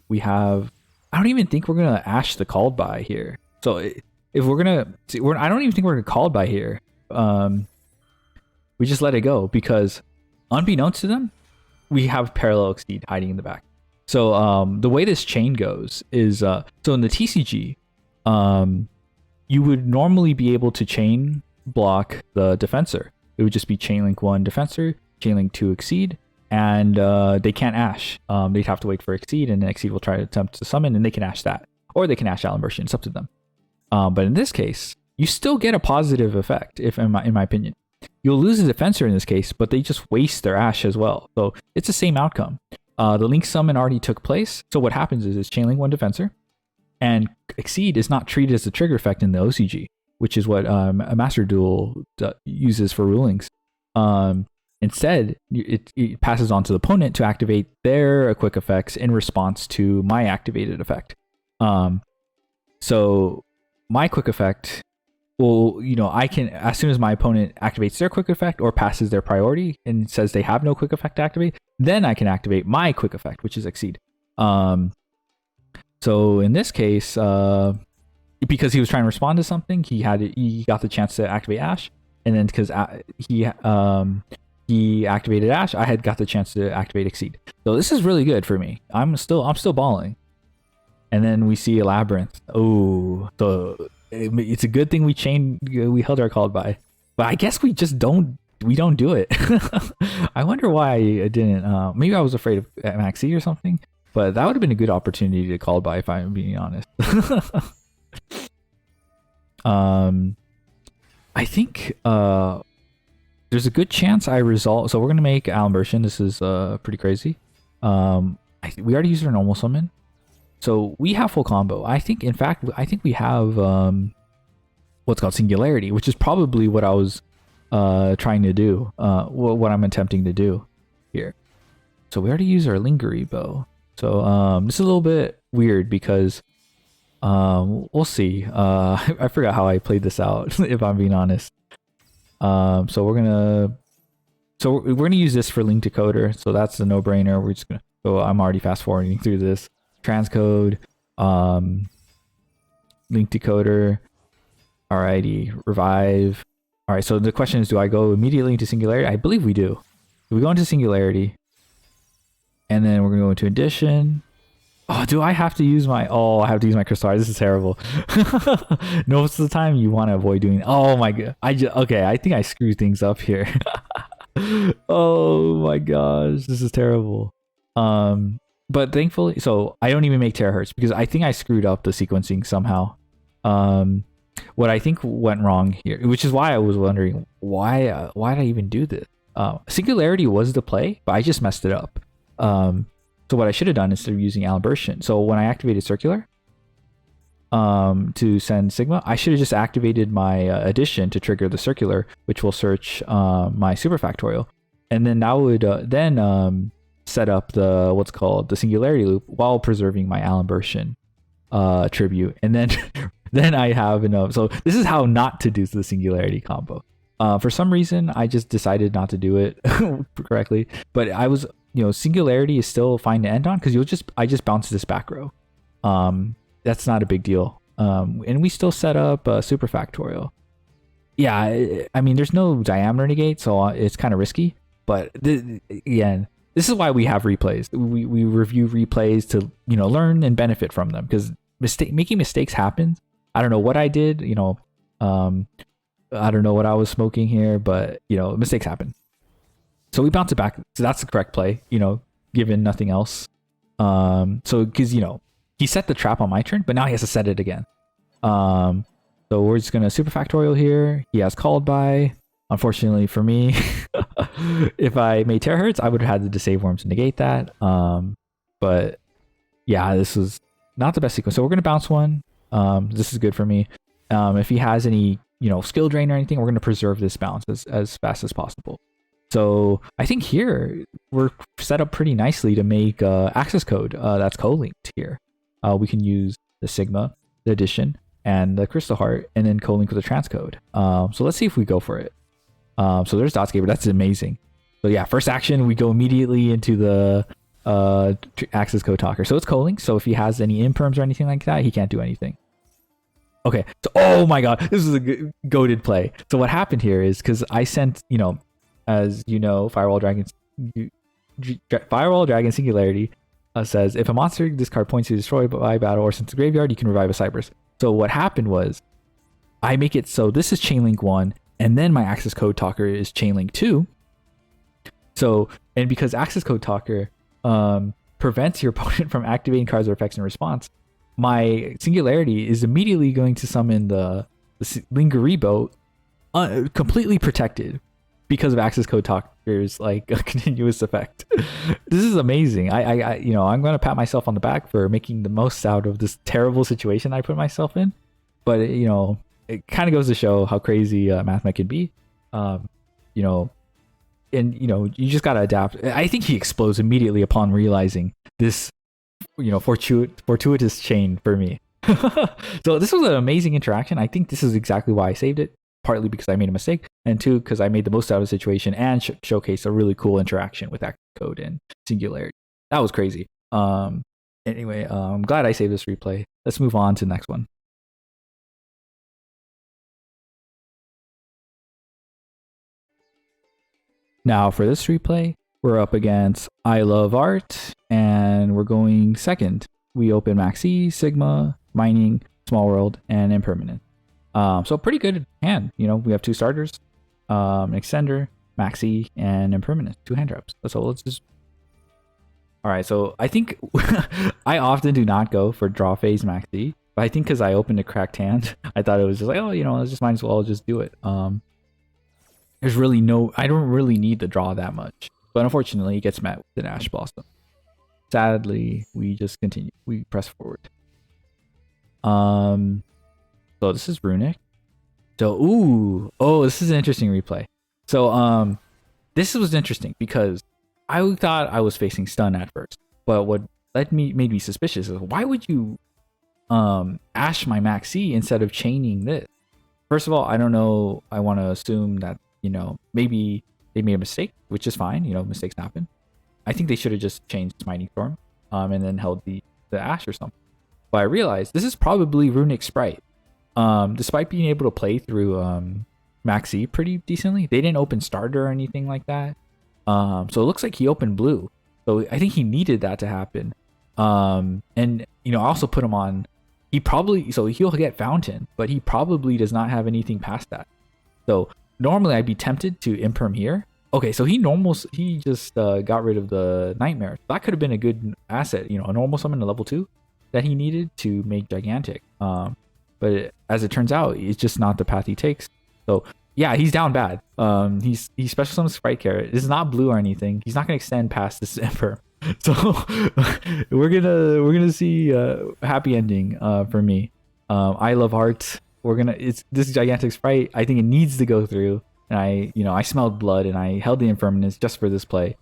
Speaker 1: We have... I don't even think we're going to Ash the Called By here. So if we're going to... I don't even think we're going to Called By here. We just let it go because unbeknownst to them, we have Parallel Exceed hiding in the back. So the way this chain goes is... so in the TCG, you would normally be able to chain block the Defensor. It would just be chain link 1 Defensor, chain link 2 Exceed, and they can't Ash. They'd have to wait for Exceed, and then Exceed will try to attempt to summon, and they can Ash that. Or they can Ash Allen Merchant. It's up to them. But in this case, you still get a positive effect, in my opinion. You'll lose a Defensor in this case, but they just waste their Ash as well. So it's the same outcome. The Link Summon already took place. So what happens is it's chain link 1 Defensor, and Exceed is not treated as a trigger effect in the OCG, which is what a Master Duel uses for rulings. Instead, it passes on to the opponent to activate their quick effects in response to my activated effect. So my quick effect will, I can, as soon as my opponent activates their quick effect or passes their priority and says they have no quick effect to activate, then I can activate my quick effect, which is Exceed. So in this case, because he was trying to respond to something, he got the chance to activate Ash, and then because he activated Ash, I had got the chance to activate Exceed. So this is really good for me. I'm still balling. And then we see a Labrynth. Oh, so it's a good thing we held our Called By, but I guess we don't do it. I wonder why I didn't. Maybe I was afraid of Maxi or something. But that would have been a good opportunity to Called By if I'm being honest. I think there's a good chance I resolve. So we're gonna make Allen Merchant. This is pretty crazy. We already used our normal summon, so we have full combo. I think we have what's called Singularity, which is probably what I was trying to do. What I'm attempting to do here. So we already used our Lingerie Bow. So this is a little bit weird because we'll see. I forgot how I played this out, if I'm being honest. So we're gonna use this for Link Decoder. So that's a no-brainer. We're just gonna. So I'm already fast forwarding through this. Transcode, Link Decoder. Alrighty, revive. All right. So the question is, do I go immediately into Singularity? I believe we do. we go into Singularity, and then we're gonna go into Addition. Oh, do I have to use my? Oh, I have to use my Crystal Heart. This is terrible. Most of the time, you want to avoid doing. Oh my god! Okay. I think I screwed things up here. Oh my gosh, this is terrible. But thankfully, so I don't even make terahertz because I think I screwed up the sequencing somehow. What I think went wrong here, which is why I was wondering why did I even do this? Singularity was the play, but I just messed it up. So what I should have done instead of using Labrynth, so when I activated Circular to send Sigma, I should have just activated my Addition to trigger the Circular, which will search my Superfactorial, and then that would set up the what's called the Singularity loop while preserving my Labrynth tribute, and then then I have enough. So this is how not to do the Singularity combo. For some reason, I just decided not to do it correctly, but I was. Singularity is still fine to end on because I just bounce this back row. That's not a big deal. And we still set up a Superfactorial. Yeah, I mean, there's no diameter negate, so it's kind of risky. But again, this is why we have replays. We review replays to learn and benefit from them because making mistakes happens. I don't know what I did. I don't know what I was smoking here, but mistakes happen. So we bounce it back. So that's the correct play, given nothing else. So because he set the trap on my turn, but now he has to set it again. So we're just gonna Superfactorial here. He has called by. Unfortunately for me, if I made terahertz, I would have had the Disave Worm to negate that. But yeah, this was not the best sequence. So we're gonna bounce one. This is good for me. If he has any skill drain or anything, we're gonna preserve this bounce as fast as possible. So I think here we're set up pretty nicely to make access code that's co-linked here. We can use the Sigma, the Addition, and the Crystal Heart, and then co-link with the transcode. So let's see if we go for it. So there's Dotscaper. That's amazing. So yeah, first action, we go immediately into the access code talker. So it's co-link. So if he has any imperms or anything like that, he can't do anything. Okay. So, oh my God, this is a goated play. So what happened here is because I sent, as Firewall Dragon Singularity says if a monster this card points to destroy by battle or sent to the graveyard, you can revive a Cypress. So what happened was I make it so this is Chainlink 1, and then my Access Code Talker is Chainlink 2. So, and because Access Code Talker prevents your opponent from activating cards or effects in response, my Singularity is immediately going to summon the Lingeribo completely protected. Because of Access Code Talker's a continuous effect. This is amazing. I'm gonna pat myself on the back for making the most out of this terrible situation I put myself in. But it kind of goes to show how crazy Mathmech can be. You just gotta adapt. I think he explodes immediately upon realizing this, fortuitous chain for me. So this was an amazing interaction. I think this is exactly why I saved it. Partly because I made a mistake, and two, because I made the most out of the situation and showcased a really cool interaction with Access Code and Singularity. That was crazy. Anyway, I'm glad I saved this replay. Let's move on to the next one. Now for this replay, we're up against I Love Art, and we're going second. We open Maxi, Sigma, Mining, Small World, and Impermanent. So pretty good hand. We have two starters, Extender, Maxi, and Impermanent, 2 hand traps. So let's just. All right. So I think I often do not go for draw phase Maxi, but I think because I opened a cracked hand, I thought it was just let's just might as well just do it. There's really I don't really need the draw that much, but unfortunately, it gets met with an Ash Blossom. Sadly, we just continue. We press forward. So this is Runick. So, this is an interesting replay. So, this was interesting because I thought I was facing stun at first, but what made me suspicious is why would you Ash my Maxi instead of chaining this? First of all, I don't know. I want to assume that maybe they made a mistake, which is fine. Mistakes happen. I think they should have just changed Mighty Storm, and then held the Ash or something. But I realized this is probably Runick Spright. Despite being able to play through Maxi pretty decently, they didn't open starter or anything like that. So it looks like he opened blue. So I think he needed that to happen. And I also put him on. He probably he'll get Fountain, but he probably does not have anything past that. So normally I'd be tempted to imperm here. Okay, so he just got rid of the Nightmare. That could have been a good asset, a normal summon to level 2 that he needed to make Gigantic. But as it turns out, it's just not the path he takes. So yeah, he's down bad. He special summons Spright Carrot. This is not blue or anything. He's not gonna extend past this imperm. So we're gonna see happy ending for me. I love art. This Gigantic Spright. I think it needs to go through. And I smelled blood and I held the impermanence just for this play.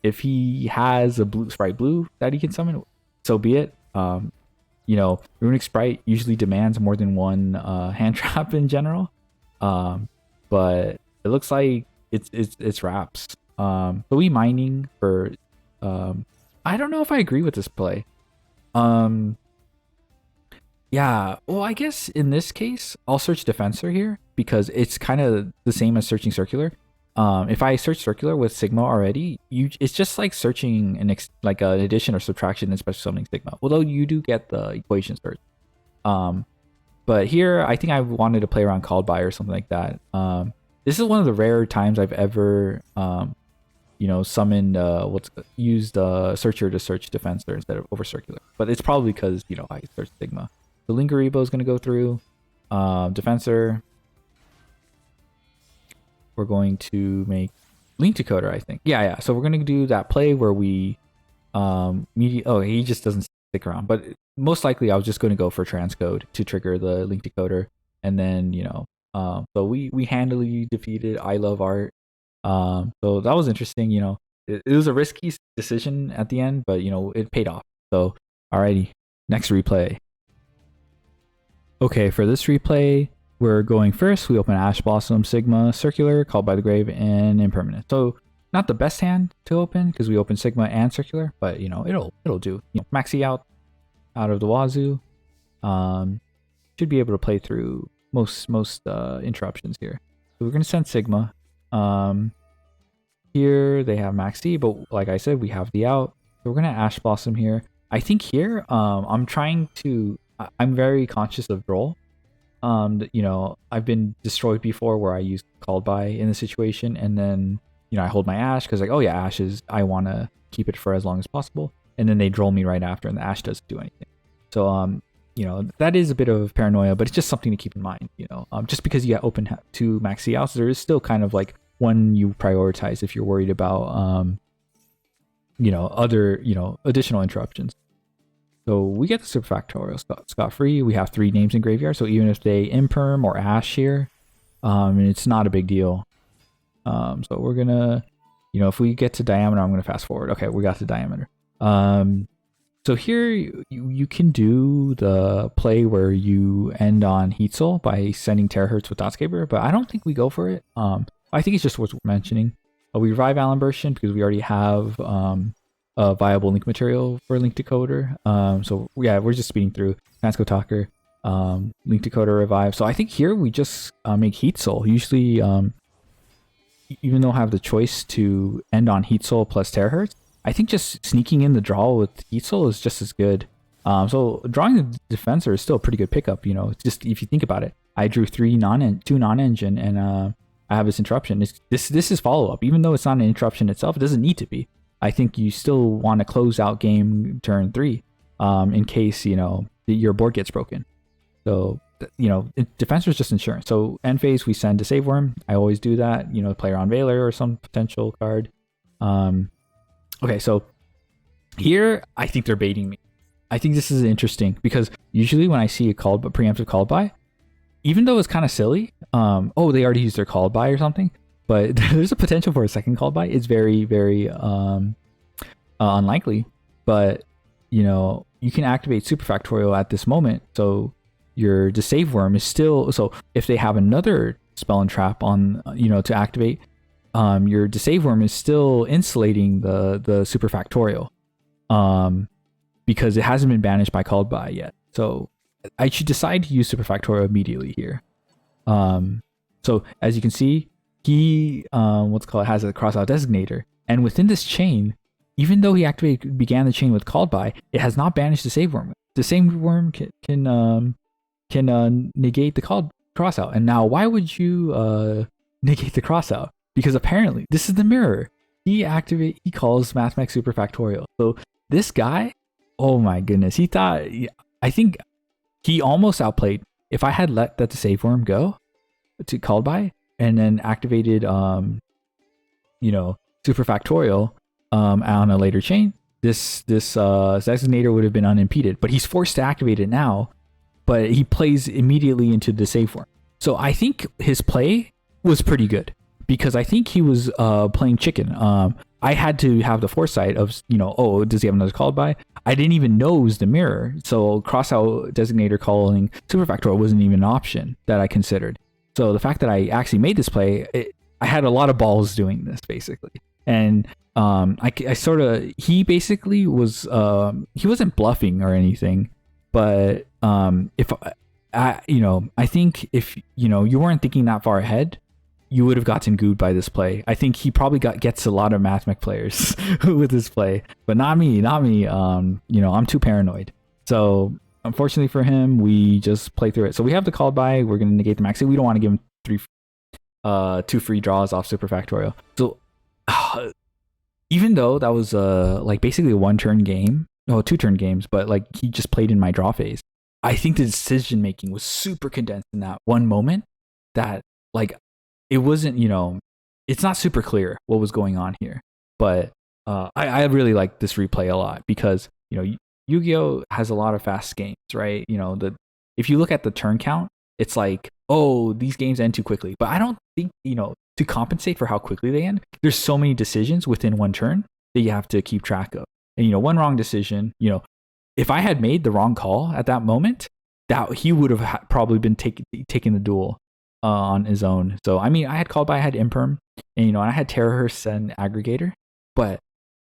Speaker 1: If he has a blue Spright blue that he can summon, so be it. Runick Spright usually demands more than one hand trap in general. But it looks like it's wraps. So we mining for I don't know if I agree with this play. Yeah, well, I guess in this case, I'll search Defensor here because it's kind of the same as searching Circular. If I search Circular with Sigma already, it's just like searching an addition or subtraction in special summoning Sigma. Although you do get the equation search. But here, I think I wanted to play around Called By or something like that. This is one of the rare times I've ever, summoned used Searcher to search Defensor instead of over Circular. But it's probably because I searched Sigma. The Linkuriboh is going to go through. Defensor. We're going to make Link Decoder, I think. Yeah. So we're going to do that play where we he just doesn't stick around. But most likely I was just going to go for transcode to trigger the Link Decoder. And then, so we handily defeated I Love Art. So that was interesting. It was a risky decision at the end, but it paid off. So alrighty, next replay. Okay, for this replay, we're going first. We open Ash Blossom, Sigma, Circular, Called by the Grave, and Impermanent. So not the best hand to open because we open Sigma and Circular, but it'll do. Maxi out of the wazoo. Should be able to play through most interruptions here. So we're gonna send Sigma. Here they have Maxi, but like I said, we have the out. So we're gonna Ash Blossom here. I think here, I'm very conscious of roll. I've been destroyed before where I used Called By in the situation, and then I hold my Ash because Ash is, I want to keep it for as long as possible, and then they droll me right after, and the Ash doesn't do anything. So that is a bit of paranoia, but it's just something to keep in mind. Just because you open 2 Maxi outs, there is still kind of like one you prioritize if you're worried about other additional interruptions. So we get the Super Factorial scot-free. We have 3 names in graveyard, so even if they imperm or Ash here, it's not a big deal. So we're gonna, if we get to Diameter, I'm gonna fast forward. Okay, we got to Diameter. So here you can do the play where you end on Heat Soul by sending Terahertz with Dotscaper, but I don't think we go for it. I think it's just worth mentioning. We revive Allen Burschen because we already have a viable link material for Link Decoder. So yeah, we're just speeding through Transco Talker, Link Decoder revive. So I think here we just make Heat Soul. Usually, even though I have the choice to end on Heat Soul plus Terahertz, I think just sneaking in the draw with Heat Soul is just as good. So drawing the Defensor is still a pretty good pickup. Just if you think about it, I drew 2 non-engine, and I have this interruption. This is follow up, even though it's not an interruption itself. It doesn't need to be. I think you still want to close out game turn 3, in case your board gets broken. So Defensor is just insurance. So end phase we send to Save Worm. I always do that. Play around Veiler or some potential card. Okay, so here I think they're baiting me. I think this is interesting because usually when I see a preemptive Called By, even though it's kind of silly, they already used their Called By or something. But there's a potential for a second Called By. It's very, very unlikely. But, you can activate Super Factorial at this moment. So your Save Worm is still... So if they have another Spell and Trap on, to activate, your Save Worm is still insulating the Super Factorial. Because it hasn't been banished by Called By yet. So I should decide to use Super Factorial immediately here. So as you can see, he has a crossout designator, and within this chain, even though he began the chain with called by, it has not banished the save worm. The save worm can negate the called crossout. And now, why would you negate the crossout? Because apparently, this is the mirror. He calls Mathmech super factorial. So this guy, oh my goodness, I think he almost outplayed. If I had let the save worm go to called by and then activated super factorial on a later chain, this designator would have been unimpeded. But he's forced to activate it now, but he plays immediately into the save worm. So I think his play was pretty good, because I think he was playing chicken. I had to have the foresight of, does he have another called by? I didn't even know it was the mirror. So crossout designator calling superfactorial wasn't even an option that I considered. So the fact that I actually made this play, I had a lot of balls doing this, basically. And he basically was, he wasn't bluffing or anything, but I think if, you weren't thinking that far ahead, you would have gotten gooed by this play. I think he probably gets a lot of Mathmech players with this play, but not me. I'm too paranoid. So unfortunately for him, we just play through it. So we have the called by. We're going to negate the maxi. We don't want to give him two free draws off super factorial. So even though that was basically a 1-turn game, no, 2-turn games, but he just played in my draw phase, I think the decision making was super condensed in that one moment that it wasn't, it's not super clear what was going on here. But I really like this replay a lot because, Yu-Gi-Oh! Has a lot of fast games, right? If you look at the turn count, it's these games end too quickly. But I don't think, to compensate for how quickly they end, there's so many decisions within one turn that you have to keep track of. And, one wrong decision, if I had made the wrong call at that moment, that he would have probably been taking the duel on his own. So I had called by, I had imperm, and I had Terrorist and Aggregator, but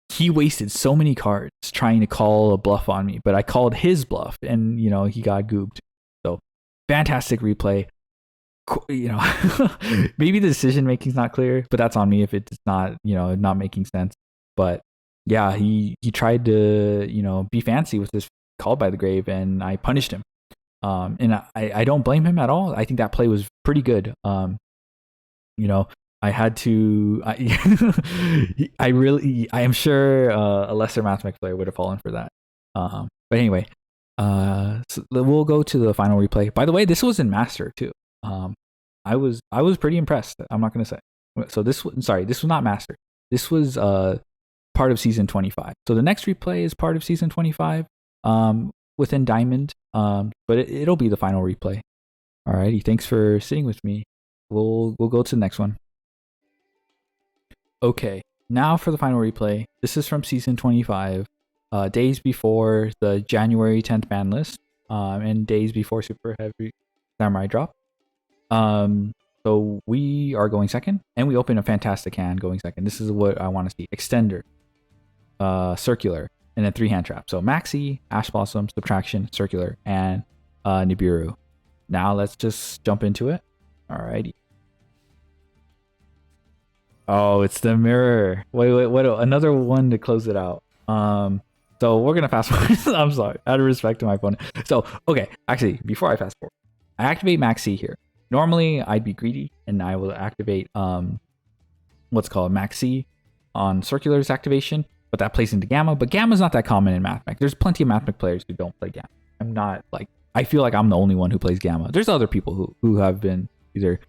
Speaker 1: he wasted so many cards trying to call a bluff on me. But I called his bluff, and he got gooped. So fantastic replay. Maybe the decision making is not clear, but that's on me if it's not not making sense. But yeah, he tried to be fancy with this called by the grave, and I punished him. And I don't blame him at all. I think that play was pretty good. I had to. I am sure a lesser Mathmech player would have fallen for that. But anyway, so we'll go to the final replay. By the way, this was in Master too. I was pretty impressed. I'm not gonna say. So this was not Master. This was part of season 25. So the next replay is part of season 25. Within Diamond, but it'll be the final replay. Alrighty, thanks for sitting with me. We'll go to the next one. Okay, now for the final replay. This is from season 25, days before the January 10th ban list, and days before Super Heavy Samurai drop. So we are going second, and we open a fantastic hand going second. This is what I want to see: Extender, Circular, and then 3 hand traps. So Maxi, Ash Blossom, Subtraction, Circular, and Nibiru. Now let's just jump into it. Alrighty. Oh, it's the mirror. Wait, another one to close it out. So we're gonna fast forward. I'm sorry, out of respect to my opponent. So okay, actually, before I fast forward, I activate Maxi here. Normally, I'd be greedy and I will activate what's called Maxi on Circular's activation. But that plays into Gamma. But Gamma's not that common in Mathmech. There's plenty of Mathmech players who don't play Gamma. I feel like I'm the only one who plays Gamma. There's other people who have been either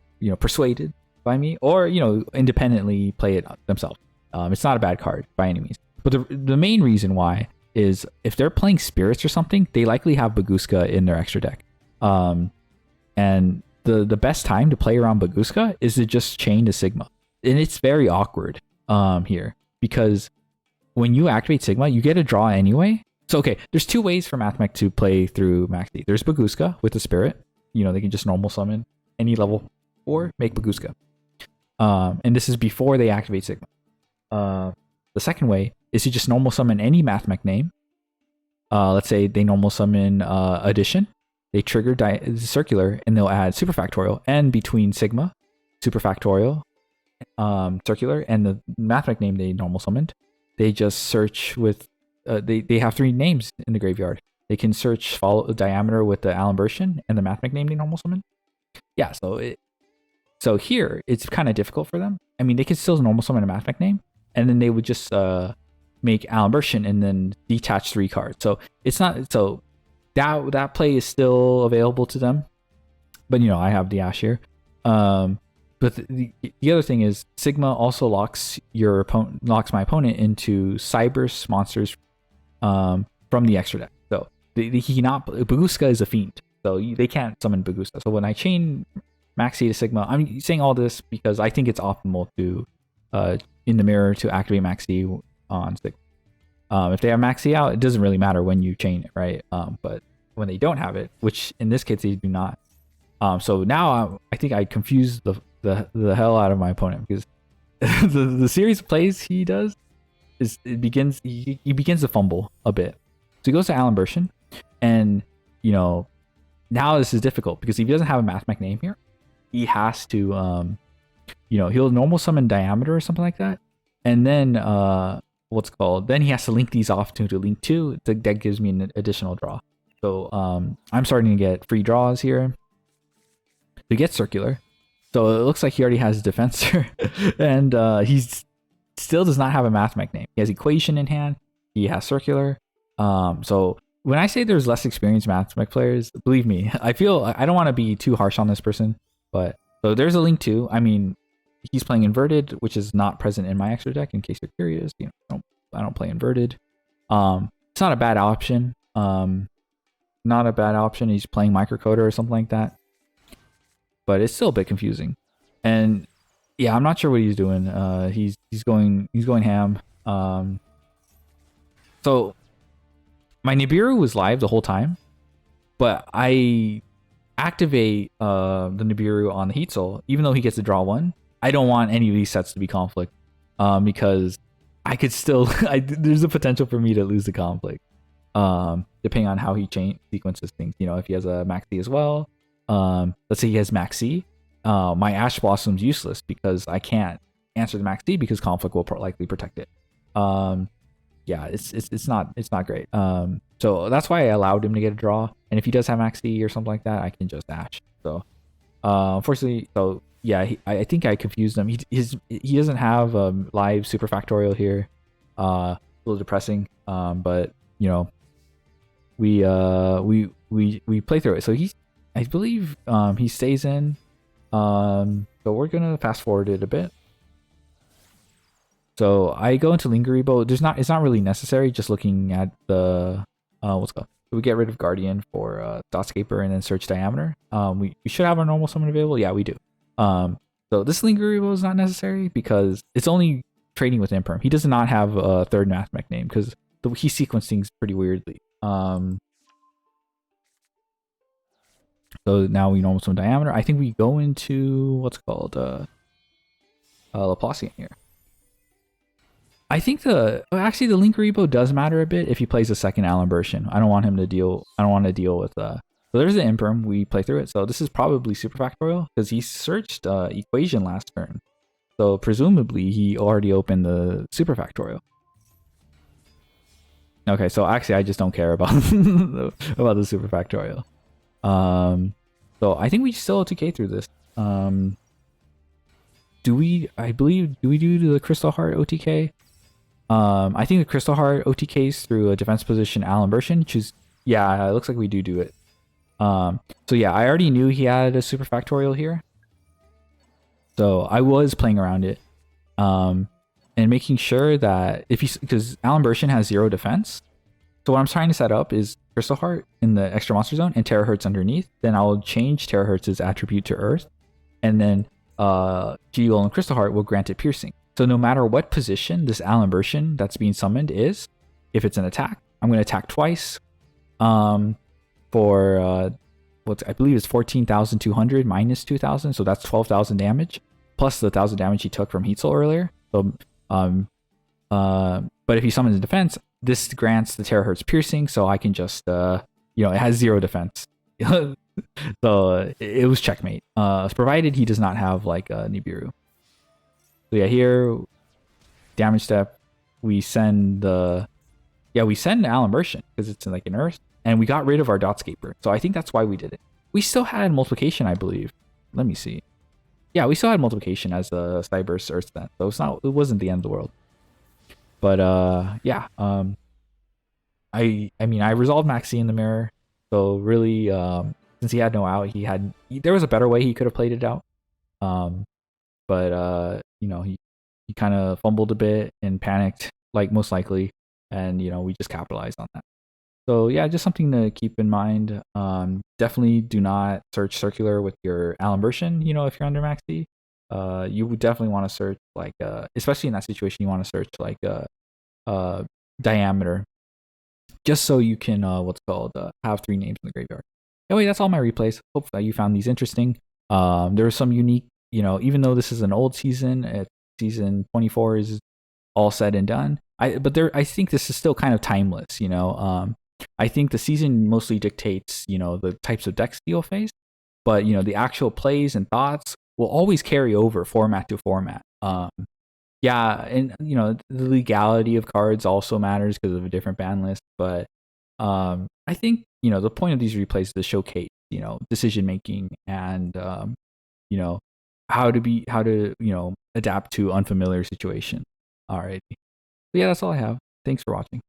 Speaker 1: persuaded by me or independently play it themselves. It's not a bad card by any means. But the main reason why is if they're playing Spirits or something, they likely have Baguska in their extra deck. And the best time to play around Baguska is to just chain to Sigma. And it's very awkward here because when you activate Sigma, you get a draw anyway. So, okay, there's 2 ways for Mathmech to play through Maxi. There's Baguska with the Spirit. They can just normal summon any level or make Baguska. And this is before they activate Sigma. The second way is to just normal summon any Mathmech name. Let's say they normal summon Addition. They trigger Circular, and they'll add Superfactorial. And between Sigma, Superfactorial, circular, and the Mathmech name they normal summoned, they just search with they have 3 names in the graveyard. They can search follow diameter with the Alambertian and the Mathmech name they normal summon. Yeah, so here it's kind of difficult for them. I mean, they could still normal summon a Mathmech name, and then they would just make Alambertian and then detach 3 cards. So it's not so that play is still available to them. But I have the Ash here. But the other thing is Sigma also locks my opponent into Cyberse monsters from the extra deck. So he cannot. Baguska is a fiend, so they can't summon Baguska. So when I chain Maxi to Sigma, I'm saying all this because I think it's optimal to in the mirror to activate Maxi on Sigma. If they have Maxi out, it doesn't really matter when you chain it, right? But when they don't have it, which in this case they do not. So now I think I confused the hell out of my opponent, because the series of plays he does is he begins to fumble a bit. So he goes to Alambertian, and now this is difficult because if he doesn't have a Mathmech name here, he has to he'll normal summon Diameter or something like that, and then then he has to link these off to link 2. That gives me an additional draw. So I'm starting to get free draws here to get circular. So it looks like he already has Defensor, and he still does not have a Mathmech name. He has Equation in hand. He has circular. So when I say there's less experienced Mathmech players, believe me, I don't want to be too harsh on this person, but so there's a link 2. I mean, he's playing inverted, which is not present in my extra deck. In case you're curious, I don't play inverted. It's not a bad option. Not a bad option. He's playing microcoder or something like that, but it's still a bit confusing. And yeah, I'm not sure what he's doing. He's going ham. So my Nibiru was live the whole time, but I activate the Nibiru on the Heat Soul, even though he gets to draw 1. I don't want any of these sets to be conflict, because I could still there's a potential for me to lose the conflict, depending on how he sequences things. If he has a Maxi as well, let's say he has Maxi, my Ash Blossom's useless because I can't answer the Maxi because conflict will likely protect it. Yeah, it's not great. So that's why I allowed him to get a draw, and if he does have Maxi or something like that, I can just Ash. So unfortunately, so yeah, I think I confused him. He doesn't have live super factorial here. A little depressing. But we play through it. So I believe he stays in. So we're gonna fast forward it a bit. So I go into Lingeribo. It's not really necessary. Just looking at the what's called. We get rid of Guardian for Dotscaper and then search Diameter. We should have our normal summon available. Yeah, we do. So this Lingeribo is not necessary because it's only trading with Imperm. He does not have a third Mathmech name because he sequenced things pretty weirdly. So now we normal summon Diameter. I think we go into what's called Laplacian here. I think the Lingeribo does matter a bit if he plays a second Alambertian. I don't want to deal with so there's the Imperm. We play through it. So this is probably super factorial because he searched Equation last turn. So presumably he already opened the super factorial. Okay, so actually I just don't care about about the super factorial. So I think we still OTK through this. Do we do the Crystal Heart OTK? I think the Crystal Heart OTKs through a defense position Alambertian, yeah, it looks like we do it. So yeah, I already knew he had a super factorial here. So I was playing around it. And making sure that because Alambertian has 0 defense. So what I'm trying to set up is Crystal Heart in the extra monster zone and Terahertz underneath. Then I'll change Terahertz's attribute to Earth. And then Duel and Crystal Heart will grant it piercing. So no matter what position this Alambertian that's being summoned is, if it's an attack, I'm going to attack twice. For what I believe is 14,200 minus 2,000, so that's 12,000 damage plus the 1,000 damage he took from Heat Soul earlier. So but if he summons in defense, this grants the Terahertz piercing, so I can just it has 0 defense. So it was checkmate. Provided he does not have like a Nibiru. So yeah, here damage step, we send the we send Alan Merchant because it's like an Earth, and we got rid of our Dotscaper. So I think that's why we did it. We still had multiplication, I believe. Let me see. Yeah, we still had multiplication as a Cyberse Earth then, so it wasn't the end of the world. But yeah, I mean I resolved Maxi in the mirror, so really since he had no out, there was a better way he could have played it out. But you know, he kind of fumbled a bit and panicked, like most likely, and you know, we just capitalized on that. So yeah, just something to keep in mind. Definitely do not search circular with your Allen version. You know, if you're under maxi, you would definitely want to search like, especially in that situation, you want to search like diameter, just so you can have 3 names in the graveyard. Anyway, that's all my replays. Hope that you found these interesting. There are some unique, you know, even though this is an old season, season 24 is all said and done. I think this is still kind of timeless, you know. I think the season mostly dictates, you know, the types of decks you'll face, but you know, the actual plays and thoughts will always carry over format to format. Yeah, and you know, the legality of cards also matters because of a different ban list, but I think, you know, the point of these replays is to showcase, you know, decision making and you know, how to you know, adapt to unfamiliar situation. Alrighty. So yeah, that's all I have. Thanks for watching.